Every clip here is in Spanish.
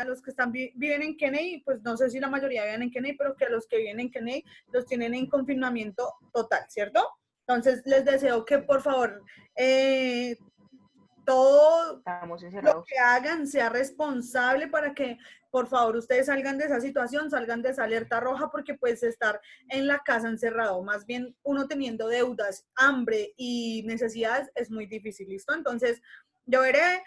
a los que viven en Kennedy, pues no sé si la mayoría viven en Kennedy, pero que a los que viven en Kennedy los tienen en confinamiento total, ¿cierto? Entonces, les deseo que por favor todo lo que hagan sea responsable para que por favor ustedes salgan de esa situación, salgan de esa alerta roja, porque pues estar en la casa encerrado, más bien uno teniendo deudas, hambre y necesidades es muy difícil, ¿listo? Entonces yo veré,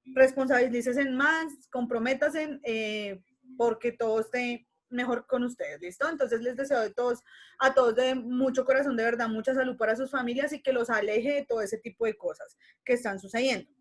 responsabilícense más, comprométanse porque todo esté mejor con ustedes, ¿listo? Entonces les deseo a todos de mucho corazón, de verdad, mucha salud para sus familias y que los aleje de todo ese tipo de cosas que están sucediendo.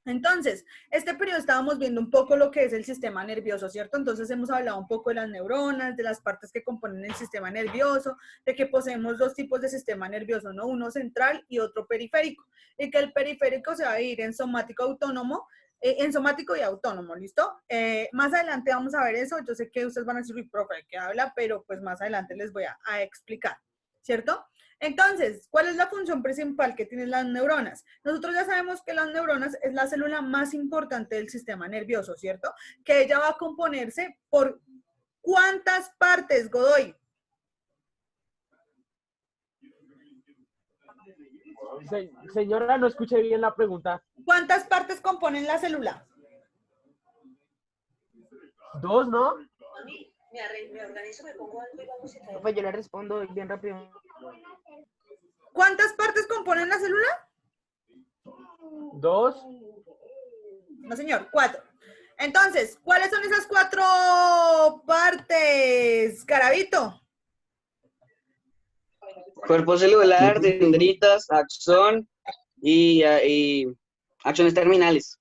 Entonces, este periodo estábamos viendo un poco lo que es el sistema nervioso, ¿cierto? Entonces hemos hablado un poco de las neuronas, de las partes que componen el sistema nervioso, de que poseemos dos tipos de sistema nervioso, ¿no? Uno central y otro periférico, y que el periférico se va a dividir en somático autónomo, en somático y autónomo, ¿listo? Más adelante vamos a ver eso. Yo sé que ustedes van a decir, profe, ¿qué habla? Pero pues más adelante les voy a explicar, ¿cierto? Entonces, ¿cuál es la función principal que tienen las neuronas? Nosotros ya sabemos que las neuronas es la célula más importante del sistema nervioso, ¿cierto? Que ella va a componerse por ¿cuántas partes, Godoy? Señora, no escuché bien la pregunta. ¿Cuántas partes componen la célula? 2, ¿no? Me organizo, me pongo algo y vamos a... Pues yo le respondo bien rápido. ¿Cuántas partes componen la célula? 2. No, señor, 4. Entonces, ¿cuáles son esas 4 partes, Carabito? Cuerpo celular, dendritas, axón y axones terminales.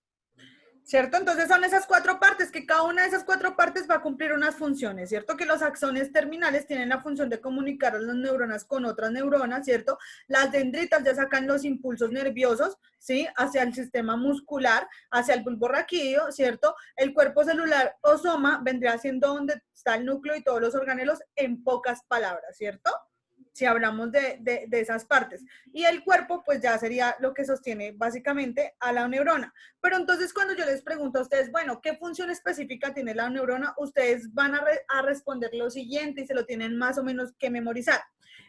¿Cierto? Entonces son esas 4 partes, que cada una de esas 4 partes va a cumplir unas funciones, ¿cierto? Que los axones terminales tienen la función de comunicar a las neuronas con otras neuronas, ¿cierto? Las dendritas ya sacan los impulsos nerviosos, ¿sí? Hacia el sistema muscular, hacia el bulbo raquídeo, ¿cierto? El cuerpo celular o soma vendría siendo donde está el núcleo y todos los organelos, en pocas palabras, ¿cierto? Si hablamos de esas partes. Y el cuerpo, pues ya sería lo que sostiene básicamente a la neurona. Pero entonces cuando yo les pregunto a ustedes, bueno, ¿qué función específica tiene la neurona? Ustedes van a responder lo siguiente y se lo tienen más o menos que memorizar.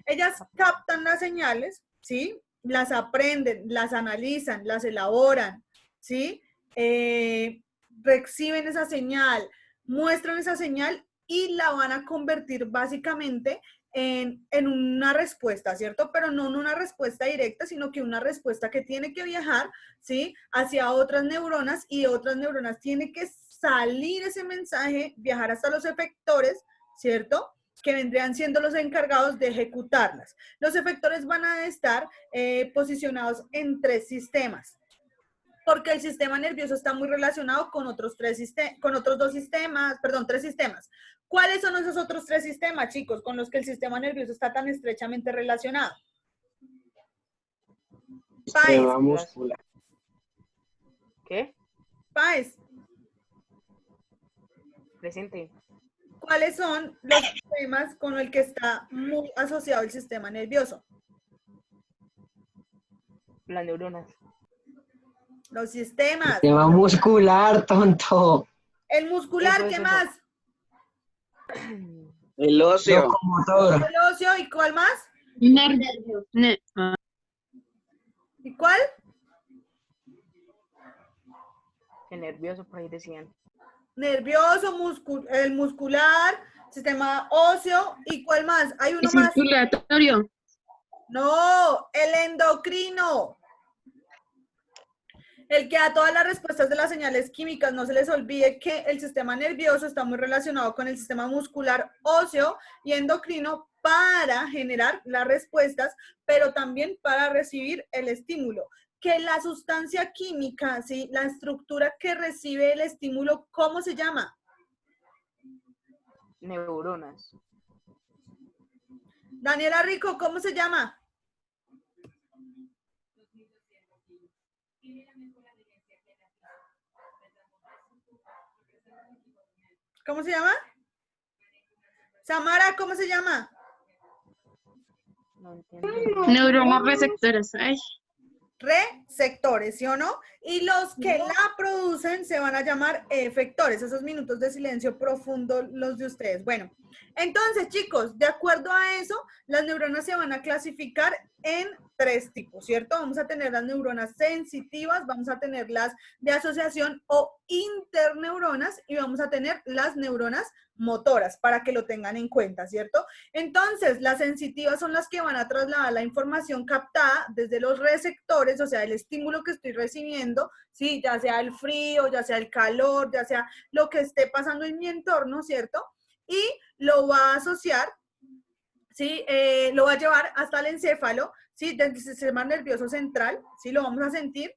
Ellas captan las señales, ¿sí? Las aprenden, las analizan, las elaboran, ¿sí? Reciben esa señal, muestran esa señal y la van a convertir básicamente en una respuesta, ¿cierto? Pero no en una respuesta directa, sino que una respuesta que tiene que viajar, ¿sí? Hacia otras neuronas, y de otras neuronas tiene que salir ese mensaje, viajar hasta los efectores, ¿cierto? Que vendrían siendo los encargados de ejecutarlas. Los efectores van a estar posicionados en 3 sistemas, porque el sistema nervioso está muy relacionado con otros 3 sistemas. ¿Cuáles son esos otros 3 sistemas, chicos, con los que el sistema nervioso está tan estrechamente relacionado? Sistema muscular. ¿Qué? Páez. Presente. ¿Cuáles son los sistemas con el que está muy asociado el sistema nervioso? Las neuronas. Los sistemas. Sistema muscular, tonto. El muscular, ¿qué más? El óseo. Locomotor. El óseo, ¿y cuál más? Nervio. ¿Y cuál? El nervioso, por ahí decían. Nervioso, el muscular, sistema óseo, ¿y cuál más? Hay uno más. Circulatorio. No, el endocrino. El que da todas las respuestas de las señales químicas. No se les olvide que el sistema nervioso está muy relacionado con el sistema muscular, óseo y endocrino para generar las respuestas, pero también para recibir el estímulo. Que la sustancia química, ¿sí? La estructura que recibe el estímulo, ¿cómo se llama? Neuronas. Daniela Rico, ¿cómo se llama? ¿Cómo se llama? Samara, ¿cómo se llama? No entiendo. Neuronas receptoras. Ay. receptores, ¿sí o no? Y los que la producen se van a llamar efectores, esos minutos de silencio profundo los de ustedes. Bueno, entonces chicos, de acuerdo a eso, las neuronas se van a clasificar en 3 tipos, ¿cierto? Vamos a tener las neuronas sensitivas, vamos a tener las de asociación o interneuronas y vamos a tener las neuronas motoras para que lo tengan en cuenta, ¿cierto? Entonces, las sensitivas son las que van a trasladar la información captada desde los receptores, o sea, el estímulo que estoy recibiendo, ¿sí? Ya sea el frío, ya sea el calor, ya sea lo que esté pasando en mi entorno, ¿cierto? Y lo va a asociar, ¿sí? Lo va a llevar hasta el encéfalo, ¿sí? Del sistema nervioso central, ¿sí? Lo vamos a sentir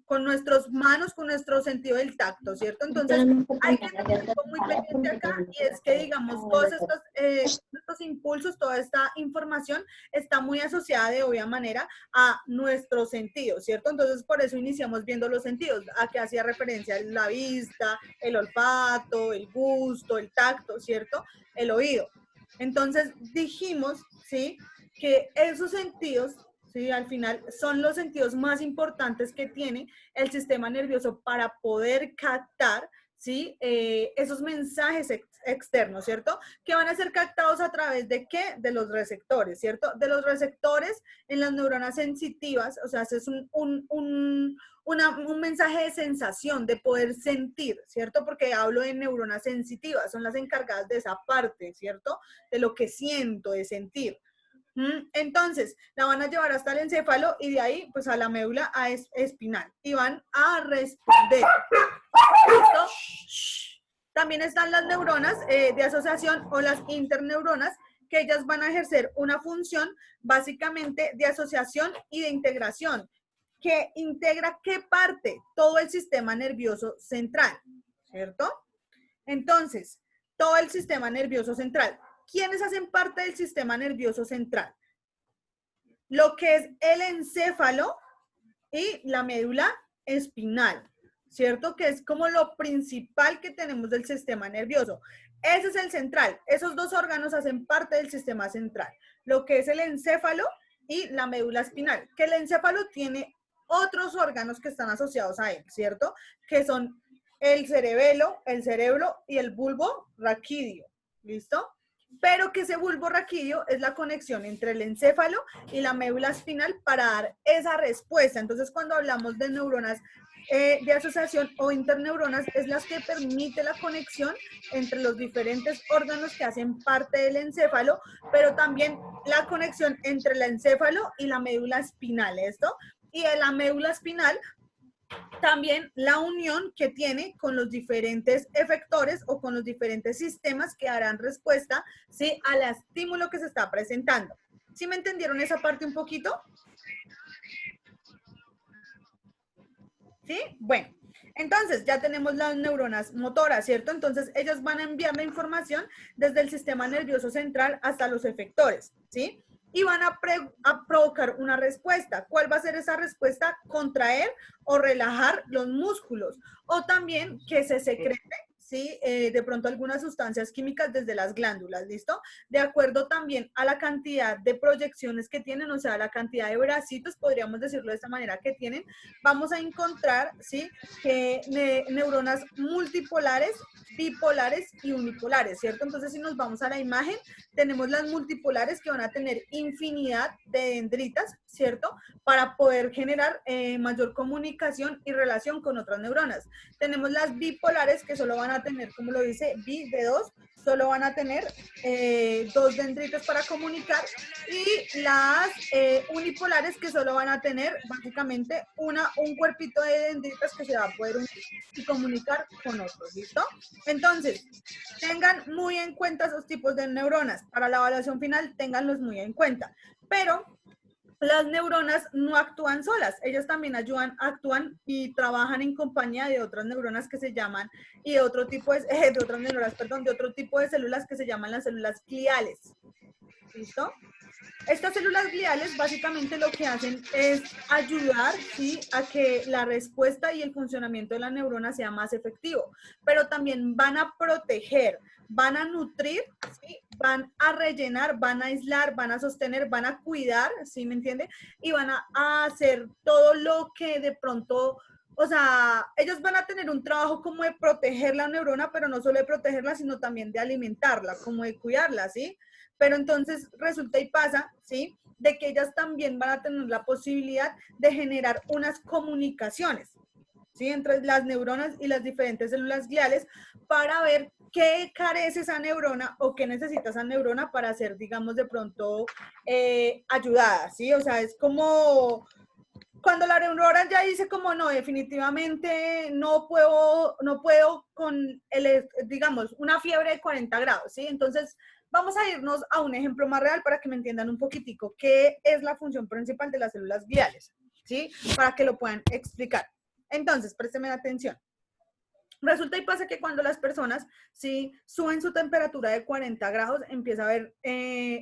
con nuestras manos, con nuestro sentido del tacto, ¿cierto? Entonces, hay que tener algo muy pendiente acá, y es que, digamos, todos estos impulsos, toda esta información está muy asociada de obvia manera a nuestros sentidos, ¿cierto? Entonces, por eso iniciamos viendo los sentidos, a que hacía referencia la vista, el olfato, el gusto, el tacto, ¿cierto? El oído. Entonces, dijimos, ¿sí? Que esos sentidos, ¿sí? Al final son los sentidos más importantes que tiene el sistema nervioso para poder captar, ¿sí? Esos mensajes externos, ¿cierto? Que van a ser captados a través de ¿qué? De los receptores, ¿cierto? De los receptores en las neuronas sensitivas, o sea, es un mensaje de sensación, de poder sentir, ¿cierto? Porque hablo de neuronas sensitivas, son las encargadas de esa parte, ¿cierto? De lo que siento, de sentir. Entonces, la van a llevar hasta el encéfalo y de ahí, pues, a la médula espinal y van a responder. ¿Listo? También están las neuronas de asociación o las interneuronas, que ellas van a ejercer una función básicamente de asociación y de integración, que integra ¿qué parte? Todo el sistema nervioso central, ¿cierto? Entonces, todo el sistema nervioso central. ¿Quiénes hacen parte del sistema nervioso central? Lo que es el encéfalo y la médula espinal, ¿cierto? Que es como lo principal que tenemos del sistema nervioso. Ese es el central. Esos dos órganos hacen parte del sistema central. Lo que es el encéfalo y la médula espinal. Que el encéfalo tiene otros órganos que están asociados a él, ¿cierto? Que son el cerebelo y el bulbo raquídeo. ¿Listo? Pero que ese bulbo raquídeo es la conexión entre el encéfalo y la médula espinal para dar esa respuesta. Entonces, cuando hablamos de neuronas de asociación o interneuronas, es las que permite la conexión entre los diferentes órganos que hacen parte del encéfalo, pero también la conexión entre el encéfalo y la médula espinal, ¿esto? Y en la médula espinal también la unión que tiene con los diferentes efectores o con los diferentes sistemas que darán respuesta, ¿sí? Al estímulo que se está presentando. ¿Sí me entendieron esa parte un poquito? ¿Sí? Bueno, entonces ya tenemos las neuronas motoras, ¿cierto? Entonces ellas van a enviar la información desde el sistema nervioso central hasta los efectores, ¿sí? Y van a provocar una respuesta. ¿Cuál va a ser esa respuesta? Contraer o relajar los músculos. O también que se secrete, ¿sí? De pronto algunas sustancias químicas desde las glándulas, ¿listo? De acuerdo también a la cantidad de proyecciones que tienen, o sea, la cantidad de bracitos, podríamos decirlo de esta manera, que tienen, vamos a encontrar, ¿sí? Que neuronas multipolares, bipolares y unipolares, ¿cierto? Entonces, si nos vamos a la imagen, tenemos las multipolares que van a tener infinidad de dendritas, ¿cierto? Para poder generar mayor comunicación y relación con otras neuronas. Tenemos las bipolares que solo van a tener, como lo dice, bi de 2, solo van a tener 2 dendritos para comunicar, y las unipolares que solo van a tener básicamente un cuerpito de dendritas que se va a poder unir y comunicar con otros, ¿listo? Entonces, tengan muy en cuenta esos tipos de neuronas. Para la evaluación final, ténganlos muy en cuenta. Pero las neuronas no actúan solas, ellas también actúan y trabajan en compañía de otras neuronas que se llaman, y de otro tipo de otro tipo de células que se llaman las células gliales. ¿Listo? Estas células gliales básicamente lo que hacen es ayudar, ¿sí? A que la respuesta y el funcionamiento de la neurona sea más efectivo, pero también van a proteger, van a nutrir, ¿sí? van a rellenar, van a aislar, van a sostener, van a cuidar, ¿sí me entiende? Y van a hacer todo lo que de pronto, o sea, ellos van a tener un trabajo como de proteger la neurona, pero no solo de protegerla, sino también de alimentarla, como de cuidarla, ¿sí? Pero entonces resulta y pasa, ¿sí? De que ellas también van a tener la posibilidad de generar unas comunicaciones, ¿sí? Entre las neuronas y las diferentes células gliales para ver qué carece esa neurona o qué necesita esa neurona para ser, digamos, de pronto ayudada, ¿sí? O sea, es como cuando la neurona ya dice como no, definitivamente no puedo con, digamos, una fiebre de 40 grados, ¿sí? Entonces, vamos a irnos a un ejemplo más real para que me entiendan un poquitico qué es la función principal de las células gliales, ¿sí? Para que lo puedan explicar. Entonces, présteme atención. Resulta y pasa que cuando las personas, ¿sí?, suben su temperatura de 40 grados, empieza a haber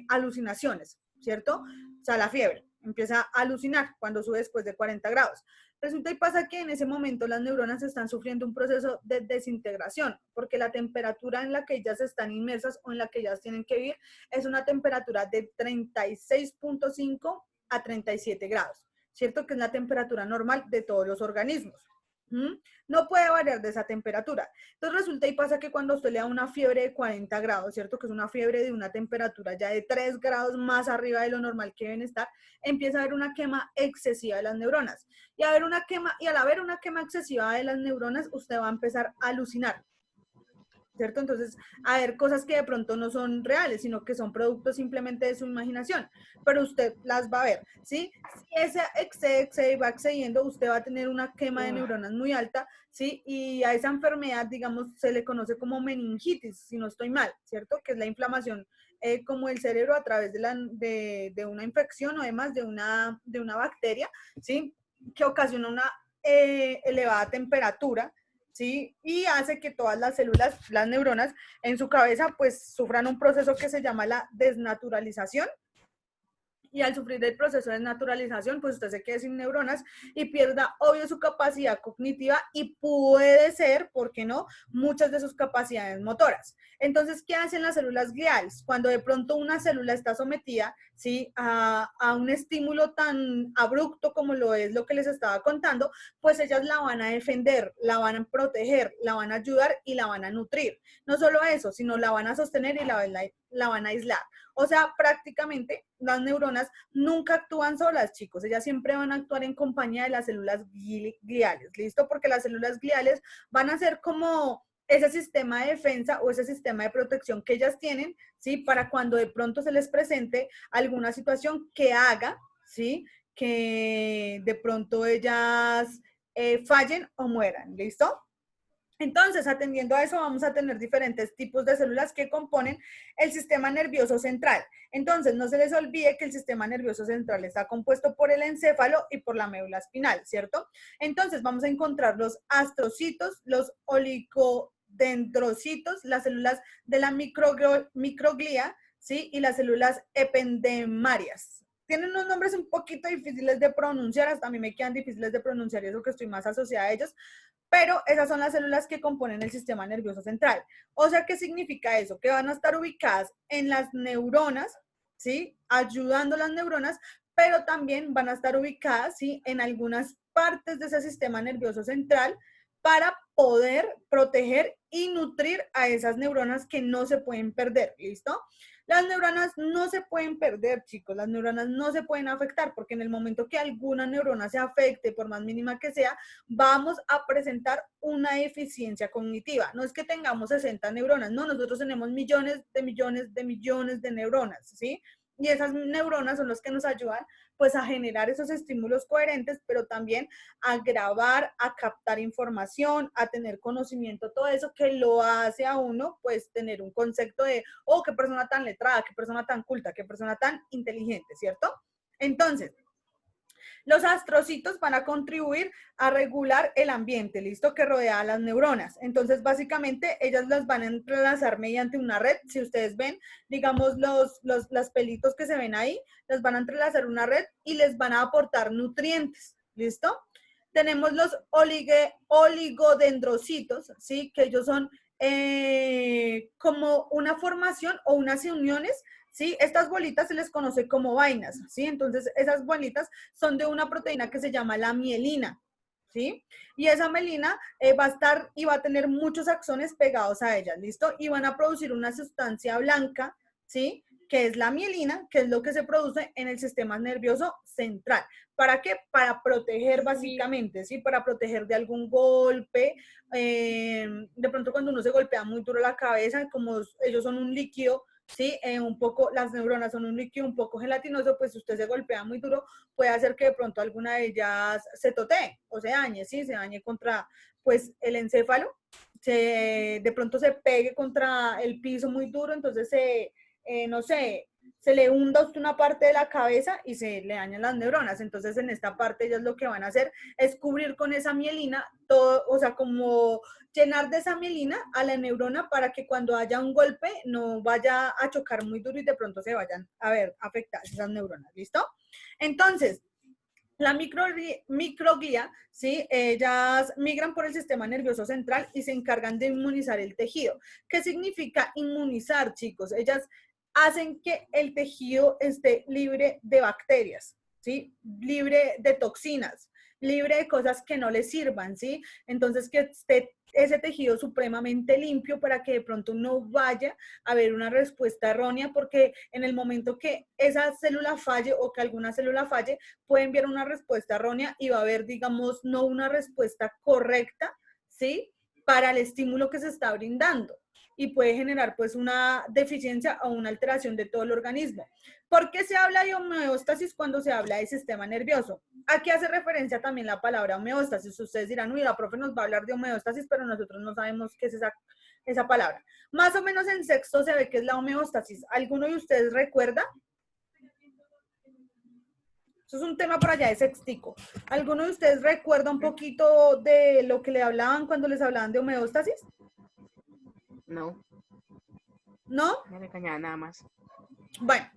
alucinaciones, ¿cierto? O sea, la fiebre empieza a alucinar cuando sube después de 40 grados. Resulta y pasa que en ese momento las neuronas están sufriendo un proceso de desintegración, porque la temperatura en la que ellas están inmersas o en la que ellas tienen que vivir es una temperatura de 36.5 a 37 grados, ¿cierto? Que es la temperatura normal de todos los organismos. No puede variar de esa temperatura. Entonces resulta y pasa que cuando usted le da una fiebre de 40 grados, ¿cierto? Que es una fiebre de una temperatura ya de 3 grados más arriba de lo normal que deben estar, empieza a haber una quema excesiva de las neuronas. Y al haber una quema excesiva de las neuronas, usted va a empezar a alucinar, ¿cierto? Entonces, a ver cosas que de pronto no son reales, sino que son productos simplemente de su imaginación, pero usted las va a ver, ¿sí? Si ese excede va excediendo, usted va a tener una quema de neuronas muy alta, ¿sí? Y a esa enfermedad, digamos, se le conoce como meningitis, si no estoy mal, ¿cierto? Que es la inflamación como el cerebro a través de una infección o además de una bacteria, ¿sí? Que ocasiona una elevada temperatura, ¿sí? Y hace que todas las células, las neuronas en su cabeza, pues sufran un proceso que se llama la desnaturalización. Y al sufrir el proceso de desnaturalización, pues usted se quede sin neuronas y pierda, obvio, su capacidad cognitiva y puede ser, ¿por qué no?, muchas de sus capacidades motoras. Entonces, ¿qué hacen las células gliales? Cuando de pronto una célula está sometida, ¿sí?, a un estímulo tan abrupto como lo es lo que les estaba contando, pues ellas la van a defender, la van a proteger, la van a ayudar y la van a nutrir. No solo eso, sino la van a sostener y la van a aislar. O sea, prácticamente las neuronas nunca actúan solas, chicos. Ellas siempre van a actuar en compañía de las células gliales, ¿listo? Porque las células gliales van a ser como ese sistema de defensa o ese sistema de protección que ellas tienen, ¿sí? Para cuando de pronto se les presente alguna situación que haga, ¿sí?, que de pronto ellas fallen o mueran, ¿listo? Entonces, atendiendo a eso, vamos a tener diferentes tipos de células que componen el sistema nervioso central. Entonces, no se les olvide que el sistema nervioso central está compuesto por el encéfalo y por la médula espinal, ¿cierto? Entonces, vamos a encontrar los astrocitos, los oligodendrocitos, las células de la microglia, ¿sí? Y las células ependemarias. Tienen unos nombres un poquito difíciles de pronunciar, hasta a mí me quedan difíciles de pronunciar, eso que estoy más asociada a ellos, pero esas son las células que componen el sistema nervioso central. O sea, ¿qué significa eso? Que van a estar ubicadas en las neuronas, ¿sí?, ayudando a las neuronas, pero también van a estar ubicadas, ¿sí?, en algunas partes de ese sistema nervioso central para poder proteger y nutrir a esas neuronas que no se pueden perder, ¿listo? Las neuronas no se pueden perder, chicos, las neuronas no se pueden afectar, porque en el momento que alguna neurona se afecte, por más mínima que sea, vamos a presentar una deficiencia cognitiva. No es que tengamos 60 neuronas, no, nosotros tenemos millones de neuronas, ¿sí? Y esas neuronas son las que nos ayudan pues a generar esos estímulos coherentes, pero también a grabar, a captar información, a tener conocimiento, todo eso que lo hace a uno pues tener un concepto de, oh, qué persona tan letrada, qué persona tan culta, qué persona tan inteligente, ¿cierto? Entonces, los astrocitos van a contribuir a regular el ambiente, ¿listo?, que rodea a las neuronas. Entonces, básicamente, ellas las van a entrelazar mediante una red. Si ustedes ven, digamos, los pelitos que se ven ahí, las van a entrelazar una red y les van a aportar nutrientes, ¿listo? Tenemos los oligodendrocitos, ¿sí?, que ellos son como una formación o unas uniones, ¿sí? Estas bolitas se les conoce como vainas, ¿sí? Entonces, esas bolitas son de una proteína que se llama la mielina, ¿sí? Y esa mielina va a estar y va a tener muchos axones pegados a ella, ¿listo? Y van a producir una sustancia blanca, ¿sí? Que es la mielina, que es lo que se produce en el sistema nervioso central. ¿Para qué? Para proteger básicamente, ¿sí? Para proteger de algún golpe. De pronto cuando uno se golpea muy duro la cabeza, como ellos son un líquido, ¿sí? Un poco, las neuronas son un líquido un poco gelatinoso, pues si usted se golpea muy duro, puede hacer que de pronto alguna de ellas se totee o se dañe, ¿sí? Se dañe contra, pues, el encéfalo, de pronto se pegue contra el piso muy duro, entonces no sé, se le hunda una parte de la cabeza y se le dañan las neuronas. Entonces, en esta parte ellas lo que van a hacer es cubrir con esa mielina todo, o sea, como llenar de esa mielina a la neurona para que cuando haya un golpe no vaya a chocar muy duro y de pronto se vayan a ver afectadas esas neuronas, ¿listo? Entonces, la microglia, ¿sí? Ellas migran por el sistema nervioso central y se encargan de inmunizar el tejido. ¿Qué significa inmunizar, chicos? Ellas hacen que el tejido esté libre de bacterias, ¿sí? Libre de toxinas, libre de cosas que no le sirvan, ¿sí? Entonces, que esté ese tejido supremamente limpio para que de pronto no vaya a haber una respuesta errónea, porque en el momento que esa célula falle o que alguna célula falle, puede enviar una respuesta errónea y va a haber, digamos, no una respuesta correcta, ¿sí? Para el estímulo que se está brindando y puede generar pues una deficiencia o una alteración de todo el organismo. ¿Por qué se habla de homeostasis cuando se habla de sistema nervioso? Aquí hace referencia también la palabra homeostasis. Ustedes dirán, uy, la profe nos va a hablar de homeostasis, pero nosotros no sabemos qué es esa palabra. Más o menos en sexto se ve que es la homeostasis. ¿Alguno de ustedes recuerda? Eso es un tema por allá de sextico. ¿Alguno de ustedes recuerda un poquito de lo que le hablaban cuando les hablaban de homeostasis? No. ¿No? Me regañaba nada más. Bueno,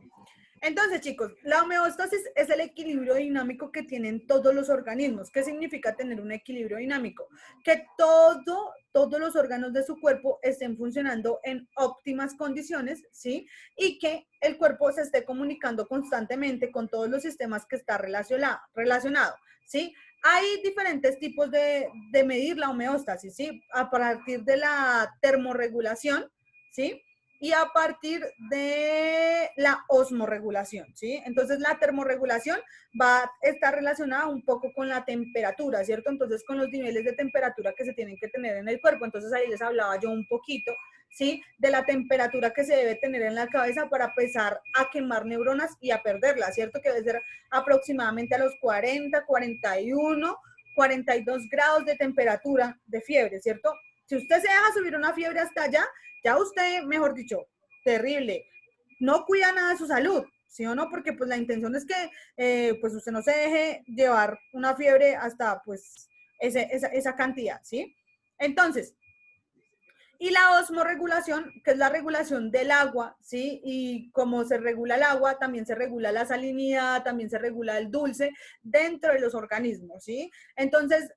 entonces, chicos, la homeostasis es el equilibrio dinámico que tienen todos los organismos. ¿Qué significa tener un equilibrio dinámico? Que todos los órganos de su cuerpo estén funcionando en óptimas condiciones, ¿sí? Y que el cuerpo se esté comunicando constantemente con todos los sistemas que está relacionado, ¿sí? Hay diferentes tipos de medir la homeostasis, ¿sí? A partir de la termorregulación, ¿sí? Y a partir de la osmorregulación, ¿sí? Entonces, la termorregulación va a estar relacionada un poco con la temperatura, ¿cierto? Entonces, con los niveles de temperatura que se tienen que tener en el cuerpo. Entonces, ahí les hablaba yo un poquito, ¿sí? De la temperatura que se debe tener en la cabeza para empezar a quemar neuronas y a perderlas, ¿cierto? Que debe ser aproximadamente a los 40, 41, 42 grados de temperatura de fiebre, ¿cierto? Si usted se deja subir una fiebre hasta allá, ya usted, mejor dicho, terrible, no cuida nada de su salud, ¿sí o no? Porque pues la intención es que pues usted no se deje llevar una fiebre hasta pues esa cantidad, ¿sí? Entonces, y la osmorregulación, que es la regulación del agua, ¿sí? Y como se regula el agua, también se regula la salinidad, también se regula el dulce dentro de los organismos, ¿sí? Entonces,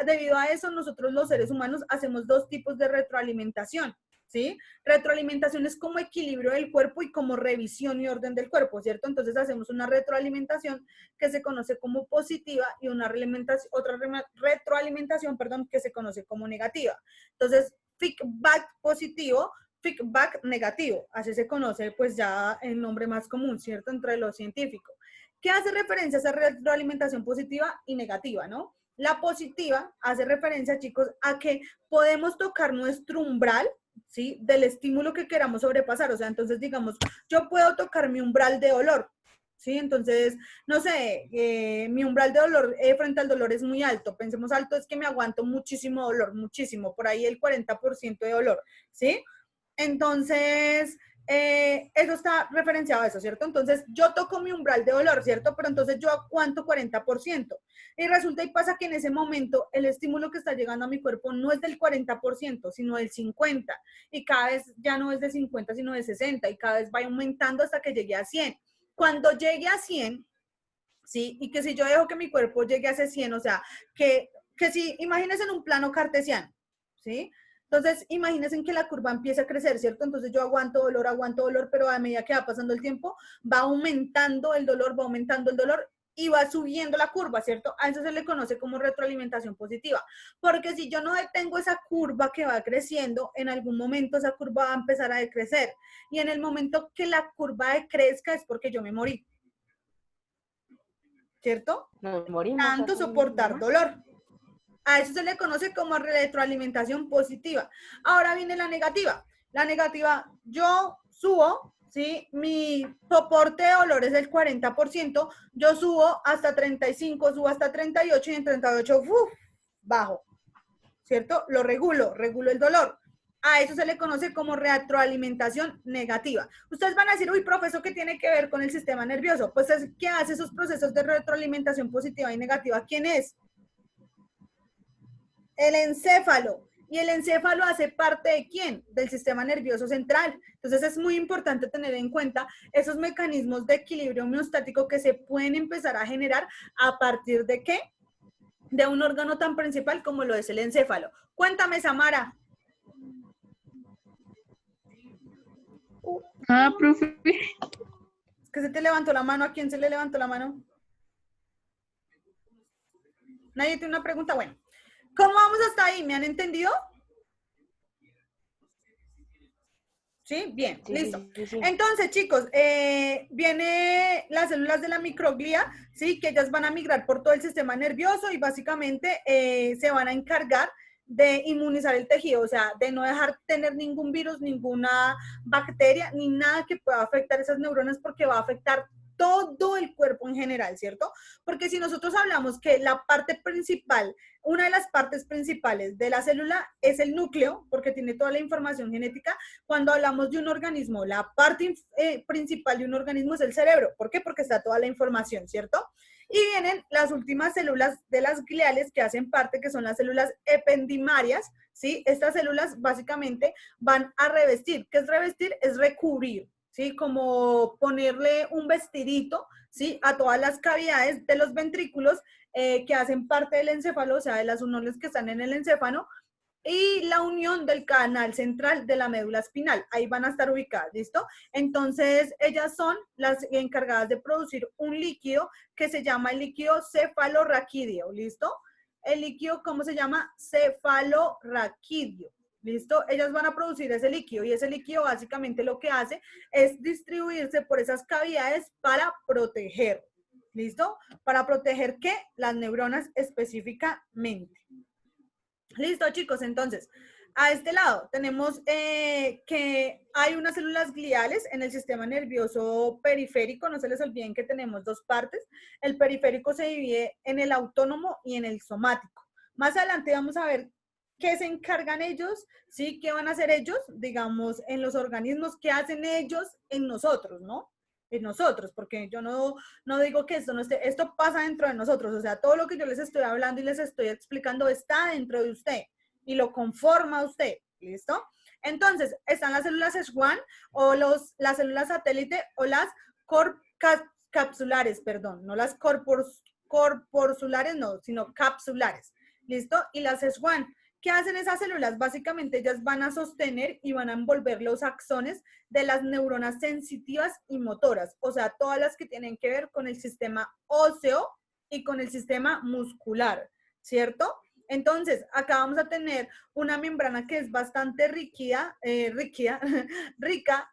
debido a eso, nosotros los seres humanos hacemos dos tipos de retroalimentación, ¿sí? Retroalimentación es como equilibrio del cuerpo y como revisión y orden del cuerpo, ¿cierto? Entonces, hacemos una retroalimentación que se conoce como positiva y otra retroalimentación, perdón, que se conoce como negativa. Entonces, feedback positivo, feedback negativo, así se conoce pues ya el nombre más común, ¿cierto? Entre los científicos. ¿Qué hace referencia a esa retroalimentación positiva y negativa, no? La positiva hace referencia, chicos, a que podemos tocar nuestro umbral, ¿sí? Del estímulo que queramos sobrepasar, o sea, entonces digamos, yo puedo tocar mi umbral de dolor, ¿sí? Entonces, no sé, mi umbral de dolor frente al dolor es muy alto. Pensemos alto, es que me aguanto muchísimo dolor, muchísimo, por ahí el 40% de dolor, ¿sí? Entonces, eso está referenciado a eso, ¿cierto? Entonces, yo toco mi umbral de dolor, ¿cierto? Pero entonces yo aguanto 40%. Y resulta y pasa que en ese momento el estímulo que está llegando a mi cuerpo no es del 40%, sino del 50%. Y cada vez ya no es de 50, sino de 60. Y cada vez va aumentando hasta que llegue a 100. Cuando llegue a 100, ¿sí? Y que si yo dejo que mi cuerpo llegue a ese 100, o sea, que si, imagínense en un plano cartesiano, ¿sí? Entonces, imagínense que la curva empieza a crecer, ¿cierto? Entonces yo aguanto dolor, pero a medida que va pasando el tiempo, va aumentando el dolor, y va subiendo la curva, ¿cierto? A eso se le conoce como retroalimentación positiva. Porque si yo no detengo esa curva que va creciendo, en algún momento esa curva va a empezar a decrecer. Y en el momento que la curva decrezca es porque yo me morí. ¿Cierto? Nos morimos. Tanto soportar dolor. A eso se le conoce como retroalimentación positiva. Ahora viene la negativa. La negativa, yo subo, ¿sí? Mi soporte de dolor es del 40%, yo subo hasta 35, subo hasta 38 y en 38, bajo, ¿cierto? Lo regulo el dolor. A eso se le conoce como retroalimentación negativa. Ustedes van a decir, uy, profesor, ¿qué tiene que ver con el sistema nervioso? Pues, ¿qué hace esos procesos de retroalimentación positiva y negativa? ¿Quién es? El encéfalo. ¿Y el encéfalo hace parte de quién? Del sistema nervioso central. Entonces es muy importante tener en cuenta esos mecanismos de equilibrio homeostático que se pueden empezar a generar a partir de ¿qué? De un órgano tan principal como lo es el encéfalo. Cuéntame, Samara. Profe. Es que se te levantó la mano. ¿A quién se le levantó la mano? ¿Nadie tiene una pregunta? Bueno. ¿Cómo vamos hasta ahí? ¿Me han entendido? ¿Sí? Bien, sí, listo. Sí. Entonces, chicos, viene las células de la microglia, ¿sí? Que ellas van a migrar por todo el sistema nervioso y básicamente se van a encargar de inmunizar el tejido, o sea, de no dejar tener ningún virus, ninguna bacteria, ni nada que pueda afectar esas neuronas porque va a afectar todo el cuerpo en general, ¿cierto? Porque si nosotros hablamos que la parte principal, una de las partes principales de la célula es el núcleo, porque tiene toda la información genética, cuando hablamos de un organismo, la parte principal de un organismo es el cerebro. ¿Por qué? Porque está toda la información, ¿cierto? Y vienen las últimas células de las gliales que hacen parte, que son las células ependimarias, ¿sí? Estas células básicamente van a revestir. ¿Qué es revestir? Es recubrir. ¿Sí? Como ponerle un vestidito, ¿sí? A todas las cavidades de los ventrículos que hacen parte del encéfalo, o sea, de las uniones que están en el encéfalo, y la unión del canal central de la médula espinal. Ahí van a estar ubicadas, ¿listo? Entonces, ellas son las encargadas de producir un líquido que se llama el líquido cefalorraquídeo, ¿listo? El líquido, ¿cómo se llama? Cefalorraquídeo. ¿Listo? Ellas van a producir ese líquido y ese líquido básicamente lo que hace es distribuirse por esas cavidades para proteger. ¿Listo? Para proteger ¿qué? Las neuronas específicamente. ¿Listo, chicos? Entonces, a este lado tenemos que hay unas células gliales en el sistema nervioso periférico. No se les olviden que tenemos dos partes. El periférico se divide en el autónomo y en el somático. Más adelante vamos a ver ¿qué se encargan ellos? ¿Sí? ¿Qué van a hacer ellos? Digamos, en los organismos, ¿qué hacen ellos en nosotros, no? En nosotros, porque yo no digo que esto no esté, esto pasa dentro de nosotros, o sea, todo lo que yo les estoy hablando y les estoy explicando está dentro de usted y lo conforma usted, ¿listo? Entonces, están las células Schwann o las células satélite o las capsulares, perdón, no las corporulares, no, sino capsulares, ¿listo? Y las Schwann. ¿Qué hacen esas células? Básicamente ellas van a sostener y van a envolver los axones de las neuronas sensitivas y motoras, o sea, todas las que tienen que ver con el sistema óseo y con el sistema muscular, ¿cierto? Entonces, acá vamos a tener una membrana que es bastante rica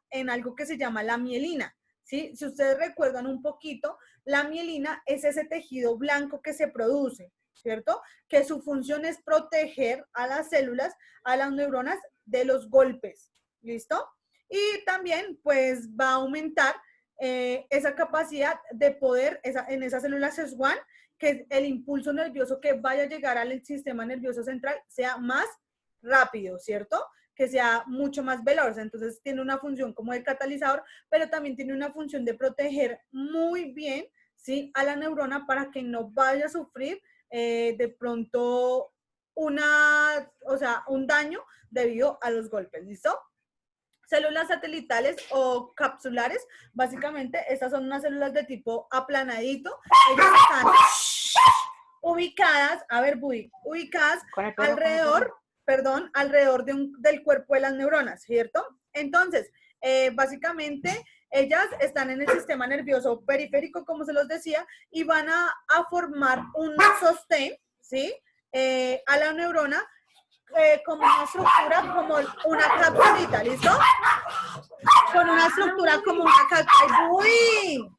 en algo que se llama la mielina, ¿sí? Si ustedes recuerdan un poquito, la mielina es ese tejido blanco que se produce, ¿cierto? Que su función es proteger a las células, a las neuronas de los golpes, ¿listo? Y también, pues, va a aumentar esa capacidad de poder, en esas células Schwann, que el impulso nervioso que vaya a llegar al sistema nervioso central sea más rápido, ¿cierto? Que sea mucho más veloz. Entonces, tiene una función como de catalizador, pero también tiene una función de proteger muy bien, ¿sí? A la neurona para que no vaya a sufrir de pronto un daño debido a los golpes, ¿listo? Células satelitales o capsulares, básicamente estas son unas células de tipo aplanadito, ellas están ubicadas, ubicadas alrededor perdón, alrededor del cuerpo de las neuronas, ¿cierto? Entonces, básicamente, ellas están en el sistema nervioso periférico, como se los decía, y van a formar un sostén, ¿sí? A la neurona como una estructura, como una capsulita, ¿listo? Con una estructura como una capsulita. ¡Uy!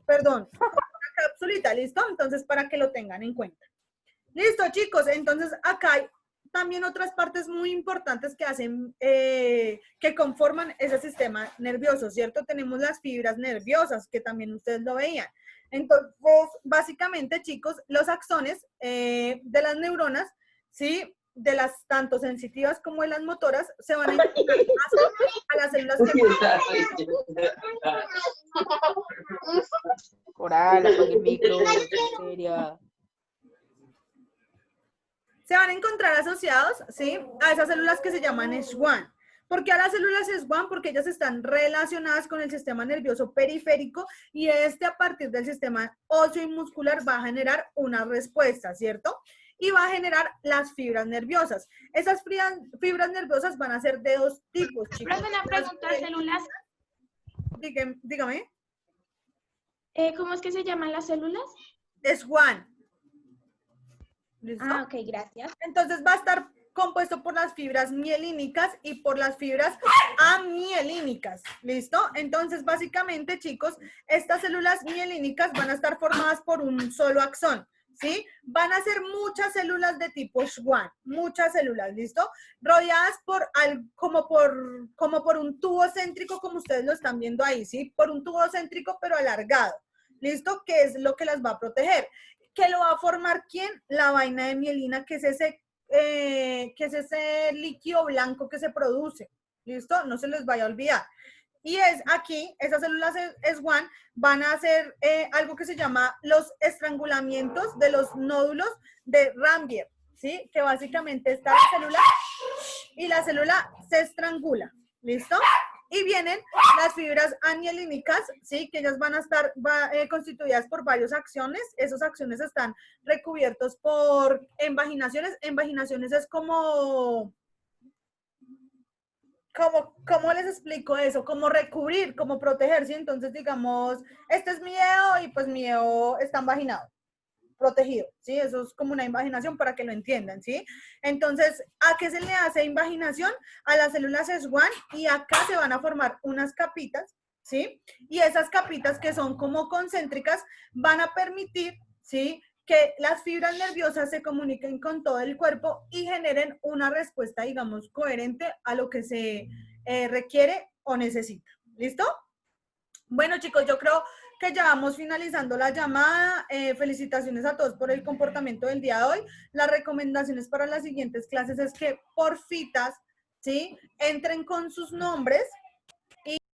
Perdón, una capsulita, ¿listo? Entonces, para que lo tengan en cuenta. Listo, chicos, entonces acá hay también otras partes muy importantes que hacen, que conforman ese sistema nervioso, ¿cierto? Tenemos las fibras nerviosas, que también ustedes lo veían. Entonces, básicamente, chicos, los axones de las neuronas, ¿sí? De las tanto sensitivas como de las motoras, se van a integrar a las células que... Coral, apague el micro, seria. Se van a encontrar asociados, ¿sí? A esas células que se llaman SH1. ¿Por qué a las células SH1? Porque ellas están relacionadas con el sistema nervioso periférico y a partir del sistema óseo y muscular va a generar una respuesta, ¿cierto? Y va a generar las fibras nerviosas. Esas fibras nerviosas van a ser de dos tipos, chicos. Profe, una pregunta, células. Dígame. ¿Cómo es que se llaman las células? SH1. ¿Listo? Ah, ok, gracias. Entonces va a estar compuesto por las fibras mielínicas y por las fibras amielínicas. ¿Listo? Entonces, básicamente, chicos, estas células mielínicas van a estar formadas por un solo axón, ¿sí? Van a ser muchas células de tipo SH1, muchas células, ¿listo? Rodeadas como por un tubo céntrico, como ustedes lo están viendo ahí, ¿sí? Por un tubo céntrico, pero alargado, ¿listo? Que es lo que las va a proteger. ¿Qué lo va a formar quién? La vaina de mielina, que es ese líquido blanco que se produce. ¿Listo? No se les vaya a olvidar. Y es aquí, esas células SH1 van a hacer algo que se llama los estrangulamientos de los nódulos de Ranvier, ¿sí? Que básicamente está la célula y la célula se estrangula. ¿Listo? Y vienen las fibras anielínicas, ¿sí? Que ellas van a estar constituidas por varios axones. Esos axones están recubiertos por envaginaciones. Envaginaciones es ¿cómo les explico eso? Como recubrir, como proteger, ¿sí? Entonces, digamos, este es mi dedo y pues mi dedo está envaginado, protegido, ¿sí? Eso es como una invaginación para que lo entiendan, ¿sí? Entonces, ¿a qué se le hace invaginación? A las células SH1 y acá se van a formar unas capitas, ¿sí? Y esas capitas que son como concéntricas van a permitir, ¿sí? Que las fibras nerviosas se comuniquen con todo el cuerpo y generen una respuesta, digamos, coherente a lo que se requiere o necesita. ¿Listo? Bueno, chicos, yo creo que ya vamos finalizando la llamada. Felicitaciones a todos por el comportamiento del día de hoy. Las recomendaciones para las siguientes clases es que porfitas, ¿sí? Entren con sus nombres,